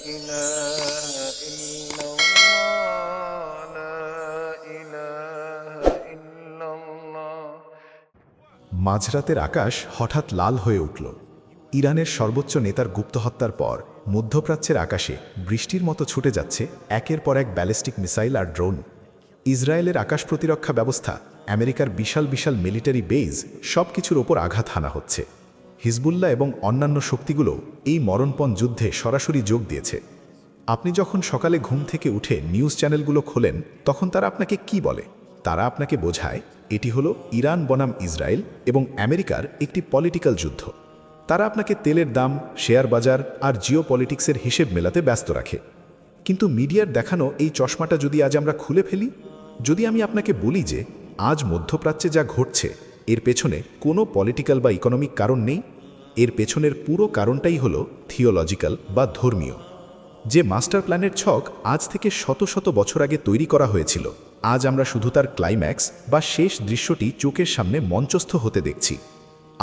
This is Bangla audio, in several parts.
إله إلا الله لا إله إلا الله। মাঝরাতের আকাশ হঠাৎ লাল হয়ে উঠল। ইরানের সর্বোচ্চ নেতার গুপ্ত হত্যার পর মধ্যপ্রাচ্যের আকাশে বৃষ্টির মতো ছুটে যাচ্ছে একের পর এক ব্যালিস্টিক মিসাইল আর ড্রোন। ইসরায়েলের আকাশ প্রতিরক্ষা ব্যবস্থা, আমেরিকার বিশাল বিশাল মিলিটারি বেজ, সব কিছুর ওপর আঘাত হানা হচ্ছে। হিজবুল্লাহ এবং অন্যান্য শক্তিগুলো এই মরণপণ যুদ্ধে সরাসরি যোগ দিয়েছে। আপনি যখন সকালে ঘুম থেকে উঠে নিউজ চ্যানেলগুলো খোলেন, তখন তারা আপনাকে কি বলে? তারা আপনাকে বোঝায় এটি হলো ইরান বনাম ইসরায়েল এবং আমেরিকার একটি পলিটিক্যাল যুদ্ধ। তারা আপনাকে তেলের দাম, শেয়ার বাজার আর জিও পলিটিক্সের হিসেব মেলাতে ব্যস্ত রাখে। কিন্তু মিডিয়ার দেখানো এই চশমাটা যদি আজ আমরা খুলে ফেলি, যদি আমি আপনাকে বলি যে আজ মধ্যপ্রাচ্যে যা ঘটছে এর পেছনে কোনো পলিটিক্যাল বা ইকোনমিক কারণ নেই, এর পেছনের পুরো কারণটাই হলো থিওলজিক্যাল বা ধর্মীয়। যে মাস্টার প্ল্যানের ছক আজ থেকে শত শত বছর আগে তৈরি করা হয়েছিল, আজ আমরা শুধু তার ক্লাইম্যাক্স বা শেষ দৃশ্যটি চোখের সামনে মঞ্চস্থ হতে দেখছি।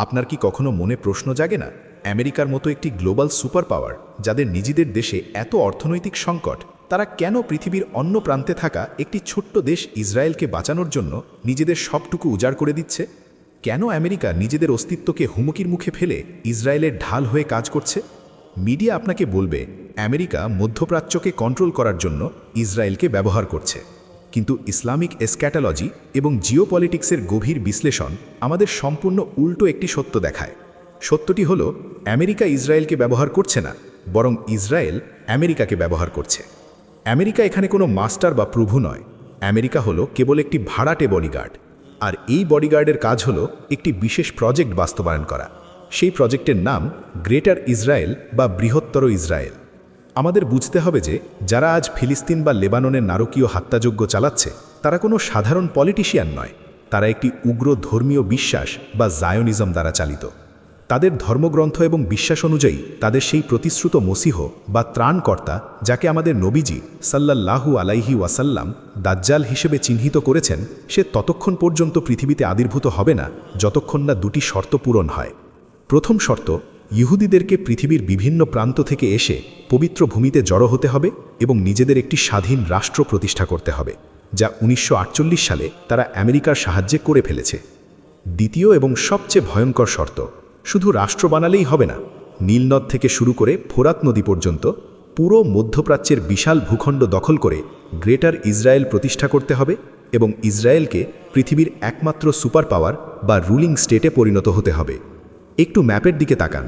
আপনার কি কখনো মনে প্রশ্ন জাগে না, আমেরিকার মতো একটি গ্লোবাল সুপার পাওয়ার, যাদের নিজেদের দেশে এত অর্থনৈতিক সংকট, তারা কেন পৃথিবীর অন্য প্রান্তে থাকা একটি ছোট্ট দেশ ইসরায়েলকে বাঁচানোর জন্য নিজেদের সবটুকু উজাড় করে দিচ্ছে? কেন আমেরিকা নিজেদের অস্তিত্বকে হুমকির মুখে ফেলে ইসরায়েলের ঢাল হয়ে কাজ করছে? মিডিয়া আপনাকে বলবে আমেরিকা মধ্যপ্রাচ্যকে কন্ট্রোল করার জন্য ইসরায়েলকে ব্যবহার করছে, কিন্তু ইসলামিক এসক্যাটোলজি এবং জিওপলিটিক্সের গভীর বিশ্লেষণ আমাদের সম্পূর্ণ উল্টো একটি সত্য দেখায়। সত্যটি হলো আমেরিকা ইসরায়েলকে ব্যবহার করছে না, বরং ইসরায়েল আমেরিকাকে ব্যবহার করছে। আমেরিকা এখানে কোনো মাস্টার বা প্রভু নয়। আমেরিকা হলো কেবল একটি ভাড়াটে বডিগার্ড, আর এই বডিগার্ডের কাজ হলো একটি বিশেষ প্রজেক্ট বাস্তবায়ন করা। সেই প্রজেক্টের নাম গ্রেটার ইসরায়েল বা বৃহত্তর ইসরায়েল। আমাদের বুঝতে হবে যে যারা আজ ফিলিস্তিন বা লেবাননের নারকীয় হত্যাযজ্ঞ চালাচ্ছে, তারা কোনো সাধারণ পলিটিশিয়ান নয়। তারা একটি উগ্র ধর্মীয় বিশ্বাস বা জায়োনিজম দ্বারা চালিত। তাদের ধর্মগ্রন্থ এবং বিশ্বাস অনুযায়ী তাদের সেই প্রতিশ্রুত মসিহ বা ত্রাণকর্তা, যাকে আমাদের নবীজি সাল্লাল্লাহু আলাইহি ওয়াসাল্লাম দাজ্জাল হিসেবে চিহ্নিত করেছেন, সে ততক্ষণ পর্যন্ত পৃথিবীতে আবির্ভূত হবে না যতক্ষণ না দুটি শর্ত পূরণ হয়। প্রথম শর্ত, ইহুদিদেরকে পৃথিবীর বিভিন্ন প্রান্ত থেকে এসে পবিত্র ভূমিতে জড়ো হতে হবে এবং নিজেদের একটি স্বাধীন রাষ্ট্র প্রতিষ্ঠা করতে হবে, যা 1948 সালে তারা আমেরিকার সাহায্যে করে ফেলেছে। দ্বিতীয় এবং সবচেয়ে ভয়ঙ্কর শর্ত, শুধু রাষ্ট্র বানালেই হবে না, নীলনদ থেকে শুরু করে ফোরাত নদী পর্যন্ত পুরো মধ্যপ্রাচ্যের বিশাল ভূখণ্ড দখল করে গ্রেটার ইসরায়েল প্রতিষ্ঠা করতে হবে এবং ইসরায়েলকে পৃথিবীর একমাত্র সুপার পাওয়ার বা রুলিং স্টেটে পরিণত হতে হবে। একটু ম্যাপের দিকে তাকান।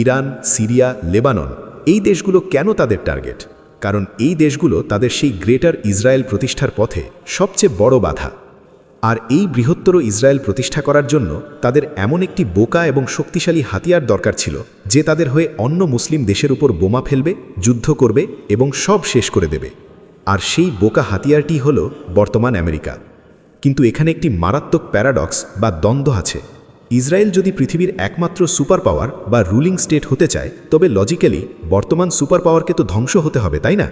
ইরান, সিরিয়া, লেবানন, এই দেশগুলো কেন তাদের টার্গেট? কারণ এই দেশগুলো তাদের সেই গ্রেটার ইসরায়েল প্রতিষ্ঠার পথে সবচেয়ে বড় বাধা। আর এই বৃহত্তর ইসরায়েল প্রতিষ্ঠা করার জন্য তাদের এমন একটি বোকা এবং শক্তিশালী হাতিয়ার দরকার ছিল, যে তাদের হয়ে অন্য মুসলিম দেশের উপর বোমা ফেলবে, যুদ্ধ করবে এবং সব শেষ করে দেবে। আর সেই বোকা হাতিয়ারটি হল বর্তমান আমেরিকা। কিন্তু এখানে একটি মারাত্মক প্যারাডক্স বা দ্বন্দ্ব আছে। ইসরায়েল যদি পৃথিবীর একমাত্র সুপার পাওয়ার বা রুলিং স্টেট হতে চায়, তবে লজিক্যালি বর্তমান সুপার পাওয়ারকে তো ধ্বংস হতে হবে, তাই না?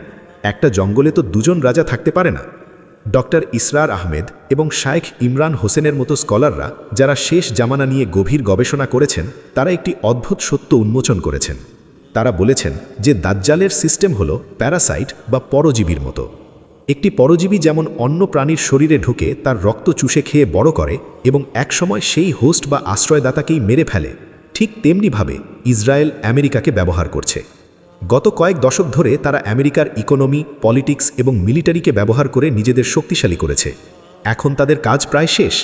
একটা জঙ্গলে তো দুজন রাজা থাকতে পারে না। ডক্টর ইসরার আহমেদ এবং শাইখ ইমরান হোসেনের মতো স্কলাররা, যারা শেষ জামানা নিয়ে গভীর গবেষণা করেছেন, তারা একটি অদ্ভুত সত্য উন্মোচন করেছেন। তারা বলেছেন যে দাজ্জালের সিস্টেম হলো প্যারাসাইট বা পরজীবীর মতো। একটি পরজীবী যেমন অন্য প্রাণীর শরীরে ঢুকে তার রক্ত চুষে খেয়ে বড় করে এবং একসময় সেই হোস্ট বা আশ্রয়দাতাকেই মেরে ফেলে, ঠিক তেমনিভাবে ইসরায়েল আমেরিকাকে ব্যবহার করছে। গত কয়েক দশক ধরে তারা আমেরিকার ইকোনমি, পলিটিক্স এবং মিলিটারিকে ব্যবহার করে নিজেদের শক্তিশালী করেছে। এখন তাদের কাজ প্রায় শেষ।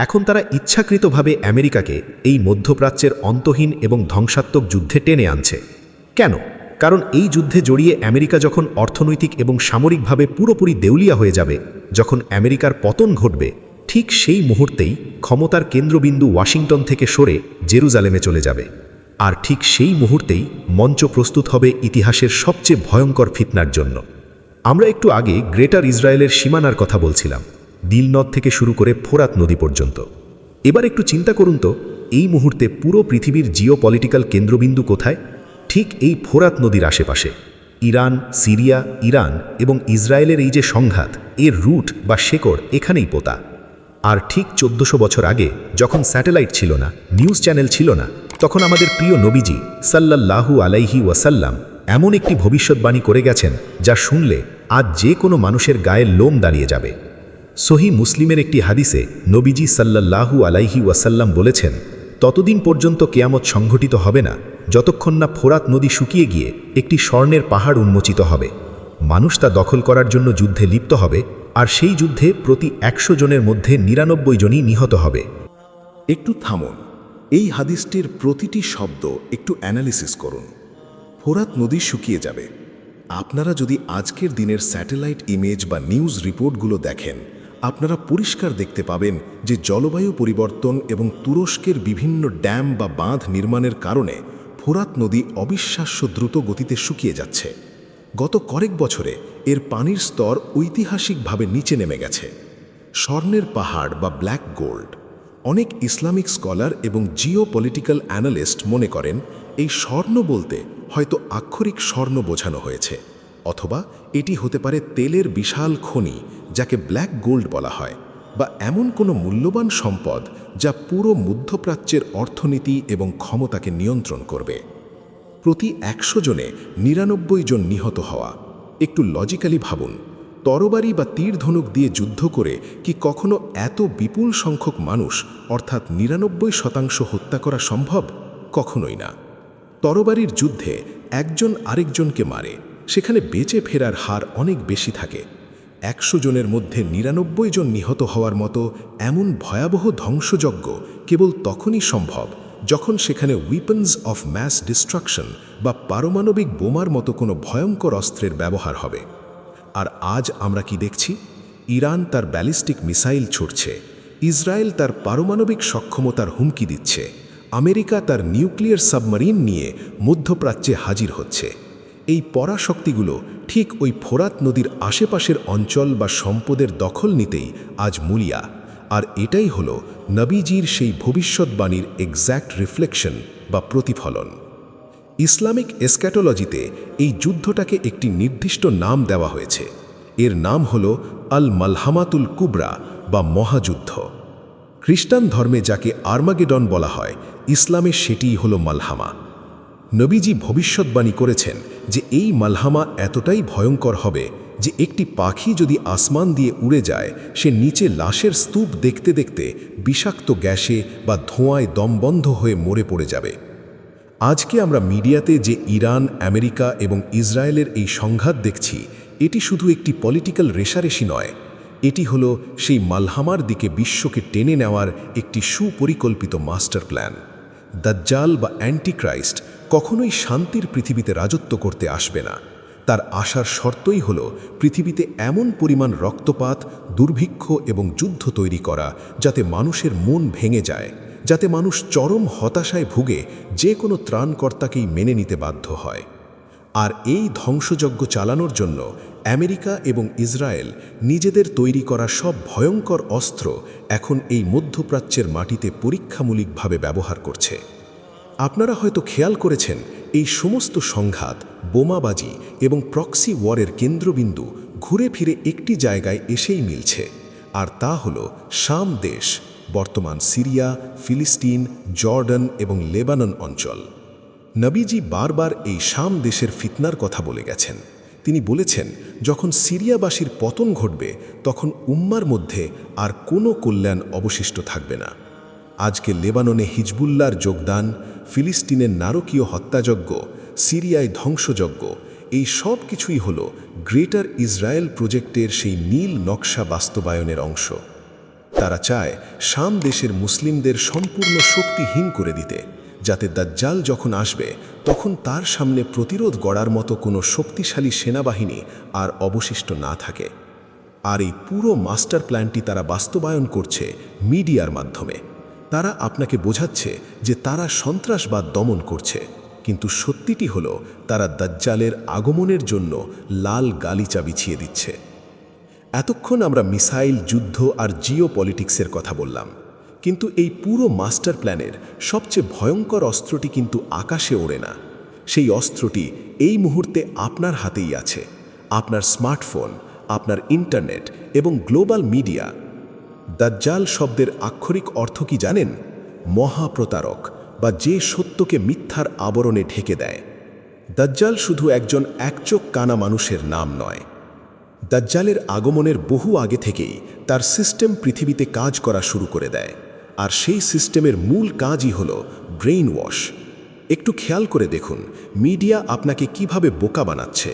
এখন তারা ইচ্ছাকৃতভাবে আমেরিকাকে এই মধ্যপ্রাচ্যের অন্তহীন এবং ধ্বংসাত্মক যুদ্ধে টেনে আনছে। কেন? কারণ এই যুদ্ধে জড়িয়ে আমেরিকা যখন অর্থনৈতিক এবং সামরিকভাবে পুরোপুরি দেউলিয়া হয়ে যাবে, যখন আমেরিকার পতন ঘটবে, ঠিক সেই মুহূর্তেই ক্ষমতার কেন্দ্রবিন্দু ওয়াশিংটন থেকে সরে জেরুজালেমে চলে যাবে। আর ঠিক সেই মুহূর্তেই মঞ্চ প্রস্তুত হবে ইতিহাসের সবচেয়ে ভয়ঙ্কর ফিতনার জন্য। আমরা একটু আগে গ্রেটার ইসরায়েলের সীমানার কথা বলছিলাম, নীলনদ থেকে শুরু করে ফোরাত নদী পর্যন্ত। এবার একটু চিন্তা করুন তো, এই মুহূর্তে পুরো পৃথিবীর জিওপলিটিক্যাল কেন্দ্রবিন্দু কোথায়? ঠিক এই ফোরাত নদীর আশেপাশে। ইরান, সিরিয়া, ইরান এবং ইসরায়েলের এই যে সংঘাত, এর রুট বা শেকড় এখানেই পোতা। আর ঠিক 1400 বছর আগে, যখন স্যাটেলাইট ছিল না, নিউজ চ্যানেল ছিল না, তখন আমাদের প্রিয় নবীজি সাল্লাল্লাহু আলাইহি ওয়াসাল্লাম এমন একটি ভবিষ্যৎবাণী করে গেছেন যা শুনলে আজ যে কোনো মানুষের গায়ের লোম দাঁড়িয়ে যাবে। সহি মুসলিমের একটি হাদিসে নবীজি সাল্লাল্লাহু আলাইহি ওয়াসাল্লাম বলেছেন, ততদিন পর্যন্ত কেয়ামত সংঘটিত হবে না যতক্ষণ না ফোরাত নদী শুকিয়ে গিয়ে একটি স্বর্ণের পাহাড় উন্মোচিত হবে। মানুষ তা দখল করার জন্য যুদ্ধে লিপ্ত হবে, আর সেই যুদ্ধে প্রতি 100 জনের মধ্যে 99 জনই নিহত হবে। একটু থামুন, এই হাদিসটির প্রতিটি শব্দ একটু অ্যানালিসিস করুন। ফোরাত নদী শুকিয়ে যাবে। আপনারা যদি আজকের দিনের স্যাটেলাইট ইমেজ বা নিউজ রিপোর্টগুলো দেখেন, আপনারা পরিষ্কার দেখতে পাবেন যে জলবায়ু পরিবর্তন এবং তুরস্কের বিভিন্ন ড্যাম বা বাঁধ নির্মাণের কারণে ফোরাত নদী অবিশ্বাস্য দ্রুত গতিতে শুকিয়ে যাচ্ছে। গত কয়েক বছরে এর পানির স্তর ঐতিহাসিকভাবে নিচে নেমে গেছে। স্বর্ণের পাহাড় বা ব্ল্যাক গোল্ড, অনেক ইসলামিক স্কলার এবং জিওপলিটিক্যাল অ্যানালিস্ট মনে করেন এই স্বর্ণ বলতে হয়তো আক্ষরিক স্বর্ণ বোঝানো হয়েছে, অথবা এটি হতে পারে তেলের বিশাল খনি যাকে ব্ল্যাক গোল্ড বলা হয়, বা এমন কোনো মূল্যবান সম্পদ যা পুরো মধ্যপ্রাচ্যের অর্থনীতি এবং ক্ষমতাকে নিয়ন্ত্রণ করবে। প্রতি 100 জনে 99 জন নিহত হওয়া। একটু লজিক্যালি ভাবুন, তরবারি বা তীর ধনুক দিয়ে যুদ্ধ করে কি কখনো এত বিপুল সংখ্যক মানুষ অর্থাৎ 99% হত্যা করা সম্ভব? কখনোই না। তরবারির যুদ্ধে একজন আরেকজনকে মারে, সেখানে বেঁচে ফেরার হার অনেক বেশি থাকে। 100 জনের মধ্যে 99 জন নিহত হওয়ার মতো এমন ভয়াবহ ধ্বংসযজ্ঞ কেবল তখনই সম্ভব যখন সেখানে উইপন্স অফ ম্যাস ডিস্ট্রাকশন বা পারমাণবিক বোমার মতো কোনো ভয়ঙ্কর অস্ত্রের ব্যবহার হবে। আর আজ আমরা কি দেখছি? ইরান তার ব্যালিস্টিক মিসাইল ছুড়ছে, ইসরায়েল তার পারমাণবিক সক্ষমতার হুমকি দিচ্ছে, আমেরিকা তার নিউক্লিয়ার সাবমারিন নিয়ে মধ্যপ্রাচ্যে হাজির হচ্ছে। এই পরাশক্তিগুলো ঠিক ওই ফোরাত নদীর আশেপাশের অঞ্চল বা সম্পদের দখল নিতেই আজ মুলিয়া। আর এটাই হলো নবীজির সেই ভবিষ্যৎবাণীর এক্স্যাক্ট রিফ্লেকশন বা প্রতিফলন। ইসলামিক এসক্যাটোলজিতে এই যুদ্ধটাকে একটি নির্দিষ্ট নাম দেওয়া হয়েছে। এর নাম হল আল মালহামাতুল কুবরা বা মহাযুদ্ধ। খ্রিস্টান ধর্মে যাকে আর্মাগেডন বলা হয়, ইসলামে সেটিই হল মালহামা। নবীজি ভবিষ্যৎবাণী করেছেন যে এই মালহামা এতটাই ভয়ঙ্কর হবে যে একটি পাখি যদি আসমান দিয়ে উড়ে যায়, সে নিচে লাশের স্তূপ দেখতে দেখতে বিষাক্ত গ্যাসে বা ধোঁয়ায় দমবন্ধ হয়ে মরে পড়ে যাবে। আজকে আমরা মিডিয়াতে যে ইরান, আমেরিকা এবং ইসরায়েলের এই সংঘাত দেখছি, এটি শুধু একটি পলিটিক্যাল রেষারেষি নয়, এটি হলো সেই মালহামার দিকে বিশ্বকে টেনে নেওয়ার একটি সুপরিকল্পিত মাস্টার প্ল্যান। দাজ্জাল বা অ্যান্টিক্রাইস্ট কখনোই শান্তির পৃথিবীতে রাজত্ব করতে আসবে না। তার আসার শর্তই হলো পৃথিবীতে এমন পরিমাণ রক্তপাত, দুর্ভিক্ষ এবং যুদ্ধ তৈরি করা যাতে মানুষের মন ভেঙে যায়, যাতে মানুষ চরম হতাশায় ভুগে যে কোনো ত্রাণকর্তাকেই মেনে নিতে বাধ্য হয়। আর এই ধ্বংসযজ্ঞ চালানোর জন্য আমেরিকা এবং ইসরায়েল নিজেদের তৈরি করা সব ভয়ঙ্কর অস্ত্র এখন এই মধ্যপ্রাচ্যের মাটিতে পরীক্ষামূলকভাবে ব্যবহার করছে। আপনারা হয়তো খেয়াল করেছেন, এই সমস্ত সংঘাত, বোমাবাজি এবং প্রক্সি ওয়ারের কেন্দ্রবিন্দু ঘুরে ফিরে একটি জায়গায় এসেই মিলছে, আর তা হল শাম দেশ, বর্তমান সিরিয়া, ফিলিস্তিন, জর্ডান এবং লেবানন অঞ্চল। নবীজি বারবার এই শাম দেশের ফিতনার কথা বলে গেছেন। তিনি বলেছেন, যখন সিরিয়াবাসীর পতন ঘটবে তখন উম্মার মধ্যে আর কোনো কল্যাণ অবশিষ্ট থাকবে না। আজকে লেবাননে হিজবুল্লাহর যোগদান, ফিলিস্তিনের নারকীয় হত্যাযজ্ঞ, সিরিয়ায় ধ্বংসযজ্ঞ, এই সব কিছুই হল গ্রেটার ইসরায়েল প্রজেক্টের সেই নীল নকশা বাস্তবায়নের অংশ। তারা চায় শাম দেশের মুসলিমদের সম্পূর্ণ শক্তিহীন করে দিতে, যাতে দাজ্জাল যখন আসবে তখন তার সামনে প্রতিরোধ গড়ার মতো কোনো শক্তিশালী সেনাবাহিনী আর অবশিষ্ট না থাকে। আর এই পুরো মাস্টার প্ল্যানটি তারা বাস্তবায়ন করছে মিডিয়ার মাধ্যমে। তারা আপনাকে বোঝাচ্ছে যে তারা সন্ত্রাসবাদ দমন করছে, কিন্তু সত্যিটি হলো তারা দাজ্জালের আগমনের জন্য লাল গালিচা বিছিয়ে দিচ্ছে। এতক্ষণ আমরা মিসাইল, যুদ্ধ আর জিওপলিটিক্সের কথা বললাম, কিন্তু এই পুরো মাস্টার প্ল্যানের সবচেয়ে ভয়ঙ্কর অস্ত্রটি কিন্তু আকাশে ওড়ে না। সেই অস্ত্রটি এই মুহূর্তে আপনার হাতেই আছে, আপনার স্মার্টফোন, আপনার ইন্টারনেট এবং গ্লোবাল মিডিয়া। দাজ্জাল শব্দের আক্ষরিক অর্থ কি জানেন? মহাপ্রতারক, বা যে সত্যকে মিথ্যার আবরণে ঢেকে দেয়। দাজ্জাল শুধু একজন একচোখ কানা মানুষের নাম নয়। দাজ্জালের আগমনের বহু আগে থেকেই তার সিস্টেম পৃথিবীতে কাজ করা শুরু করে দেয়, আর সেই সিস্টেমের মূল কাজই হল ব্রেইন ওয়াশ। একটু খেয়াল করে দেখুন মিডিয়া আপনাকে কিভাবে বোকা বানাচ্ছে।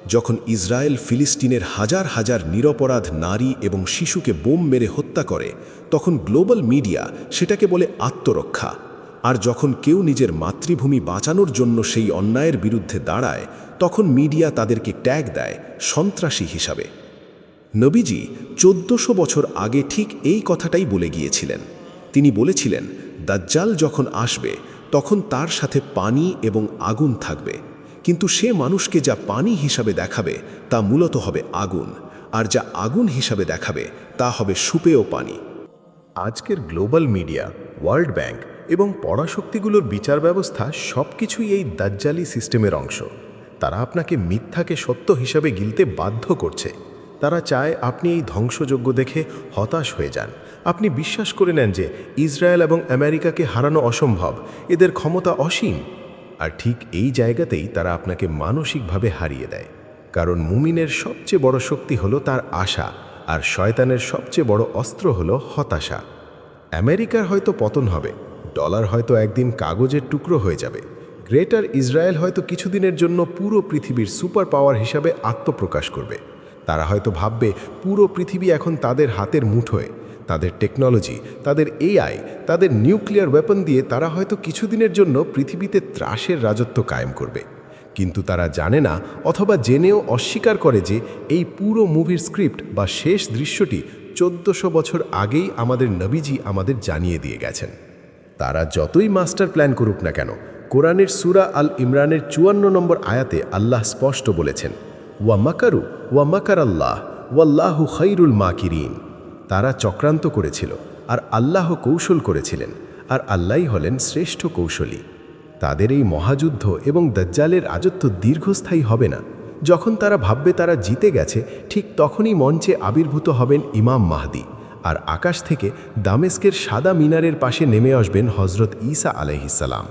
যখন ইসরায়েল ফিলিস্তিনের হাজার হাজার নিরপরাধ নারী এবং শিশুকে বোম মেরে হত্যা করে, তখন গ্লোবাল মিডিয়া সেটাকে বলে আত্মরক্ষা। আর যখন কেউ নিজের মাতৃভূমি বাঁচানোর জন্য সেই অন্যায়ের বিরুদ্ধে দাঁড়ায়, তখন মিডিয়া তাদেরকে ট্যাগ দেয় সন্ত্রাসী হিসাবে। নবীজি 1400 বছর আগে ঠিক এই কথাটাই বলে গিয়েছিলেন। তিনি বলেছিলেন, দাজ্জাল যখন আসবে তখন তার সাথে পানি এবং আগুন থাকবে, কিন্তু সে মানুষকে যা পানি হিসাবে দেখাবে তা মূলত হবে আগুন, আর যা আগুন হিসাবে দেখাবে তা হবে সুপেয় পানি। আজকের গ্লোবাল মিডিয়া, ওয়ার্ল্ড ব্যাংক এবং পরাশক্তিগুলোর বিচার ব্যবস্থা সবকিছুই এই দাজ্জালি সিস্টেমের অংশ। তারা আপনাকে মিথ্যাকে সত্য হিসাবে গিলতে বাধ্য করছে। তারা চায় আপনি এই ধ্বংসযজ্ঞ দেখে হতাশ হয়ে যান। আপনি বিশ্বাস করে নেন যে ইসরায়েল এবং আমেরিকাকে হারানো অসম্ভব, এদের ক্ষমতা অসীম। আর ঠিক এই জায়গাতেই তারা আপনাকে মানসিকভাবে হারিয়ে দেয়। কারণ মুমিনের সবচেয়ে বড় শক্তি হলো তার আশা, আর শয়তানের সবচেয়ে বড় অস্ত্র হলো হতাশা। আমেরিকার হয়তো পতন হবে, ডলার হয়তো একদিন কাগজের টুকরো হয়ে যাবে, গ্রেটার ইসরায়েল হয়তো কিছুদিনের জন্য পুরো পৃথিবীর সুপার পাওয়ার হিসাবে আত্মপ্রকাশ করবে। তারা হয়তো ভাববে পুরো পৃথিবী এখন তাদের হাতের মুঠোয়। তাদের টেকনোলজি, তাদের এআই, তাদের নিউক্লিয়ার ওয়েপন দিয়ে তারা হয়তো কিছুদিনের জন্য পৃথিবীতে ত্রাসের রাজত্ব কায়েম করবে। কিন্তু তারা জানে না, অথবা জেনেও অস্বীকার করে যে এই পুরো মুভির স্ক্রিপ্ট বা শেষ দৃশ্যটি 1400 বছর আগেই আমাদের নবীজি আমাদের জানিয়ে দিয়ে গেছেন। তারা যতই মাস্টার প্ল্যান করুক না কেন, কোরআনের সূরা আল ইমরানের 54 নম্বর আয়াতে আল্লাহ স্পষ্ট বলেছেন, ওয়া মাকারু ওয়া মাকার আল্লাহ ওয়াল্লাহু খাইরুল মাকিরিন। তারা চক্রান্ত করেছিল আর আল্লাহ কৌশল করেছিলেন, আর আল্লাহই হলেন শ্রেষ্ঠ কৌশলী। তাদের এই মহাযুদ্ধ এবং দাজ্জালের রাজত্ব দীর্ঘস্থায়ী হবে না। যখন তারা ভাববে তারা জিতে গেছে, ঠিক তখনই মঞ্চে আবির্ভূত হবেন ইমাম মাহদি, আর আকাশ থেকে দামেস্কের সাদা মিনারের পাশে নেমে আসবেন হজরত ঈসা আলাইহিসসালাম।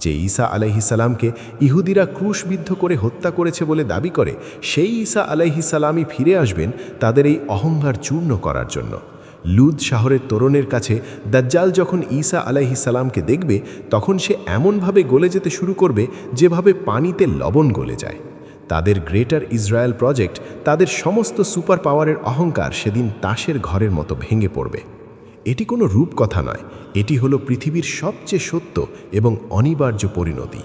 যে ঈসা আলাইহিসসালামকে ইহুদিরা ক্রুশবিদ্ধ করে হত্যা করেছে বলে দাবি করে, সেই ঈসা আলাইহিসসালামই ফিরে আসবেন তাদের এই অহংকার চূর্ণ করার জন্য। লুদ শহরের তোরণের কাছে দাজ্জাল যখন ঈসা আলাইহিসসালামকে দেখবে, তখন সে এমনভাবে গলে যেতে শুরু করবে যেভাবে পানিতে লবণ গলে যায়। তাদের গ্রেটার ইসরায়েল প্রজেক্ট, তাদের সমস্ত সুপার পাওয়ারের অহংকার সেদিন তাসের ঘরের মতো ভেঙে পড়বে। এটি কোনো রূপকথা নয়, এটি হলো পৃথিবীর সবচেয়ে সত্য এবং অনিবার্য পরিণতি।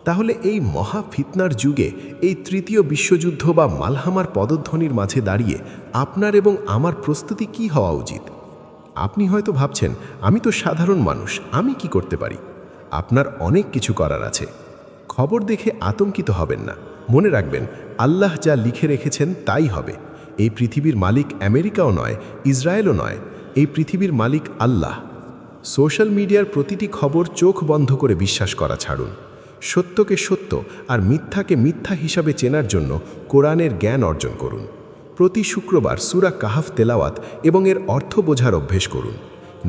তাহলে এই মহা ফিতনার যুগে এই তৃতীয় বিশ্বযুদ্ধ বা মালহামার পদধ্বনির মাঝে দাঁড়িয়ে আপনার এবং আমার প্রস্তুতি কি হওয়া উচিত? আপনি হয়তো ভাবছেন, আমি তো সাধারণ মানুষ, আমি কি করতে পারি? আপনার অনেক কিছু করার আছে। খবর দেখে আতঙ্কিত হবেন না। মনে রাখবেন, আল্লাহ যা লিখে রেখেছেন তাই হবে। এই পৃথিবীর মালিক আমেরিকাও নয়, ইসরায়েলও নয়, এই পৃথিবীর মালিক আল্লাহ। সোশ্যাল মিডিয়ার প্রতিটি খবর চোখ বন্ধ করে বিশ্বাস করা ছাড়ুন। সত্যকে সত্য আর মিথ্যাকে মিথ্যা হিসাবে চেনার জন্য কোরআনের জ্ঞান অর্জন করুন। প্রতি শুক্রবার সূরা কাহাফ তেলাওয়াত এবং এর অর্থ বোঝার অভ্যেস করুন।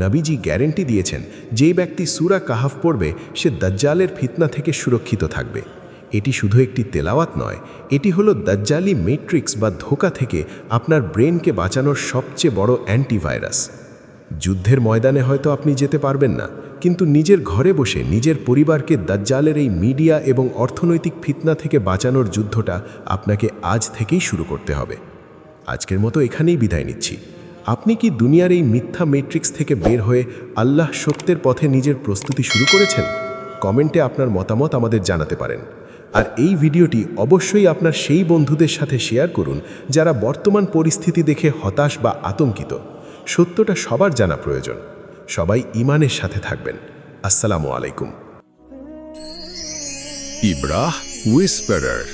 নবীজি গ্যারেন্টি দিয়েছেন, যেই ব্যক্তি সূরা কাহাফ পড়বে সে দাজ্জালের ফিতনা থেকে সুরক্ষিত থাকবে। এটি শুধু একটি তেলাওয়াত নয়, এটি হলো দাজ্জালি ম্যাট্রিক্স বা ধোঁকা থেকে আপনার ব্রেনকে বাঁচানোর সবচেয়ে বড় অ্যান্টিভাইরাস। যুদ্ধের ময়দানে হয়তো আপনি যেতে পারবেন না, কিন্তু নিজের ঘরে বসে নিজের পরিবারকে দাজ্জালের এই মিডিয়া এবং অর্থনৈতিক ফিতনা থেকে বাঁচানোর যুদ্ধটা আপনাকে আজ থেকেই শুরু করতে হবে। আজকের মতো এখানেই বিদায় নিচ্ছি। আপনি কি দুনিয়ার এই মিথ্যা ম্যাট্রিক্স থেকে বের হয়ে আল্লাহ সত্যের পথে নিজের প্রস্তুতি শুরু করেছেন? কমেন্টে আপনার মতামত আমাদের জানাতে পারেন। আর এই ভিডিওটি অবশ্যই আপনার সেই বন্ধুদের সাথে শেয়ার করুন যারা বর্তমান পরিস্থিতি দেখে হতাশ বা আতঙ্কিত। সত্যটা সবার জানা প্রয়োজন। সবাই ঈমানের সাথে থাকবেন। আসসালামু আলাইকুম। ইব্রাহ হুইসপারার।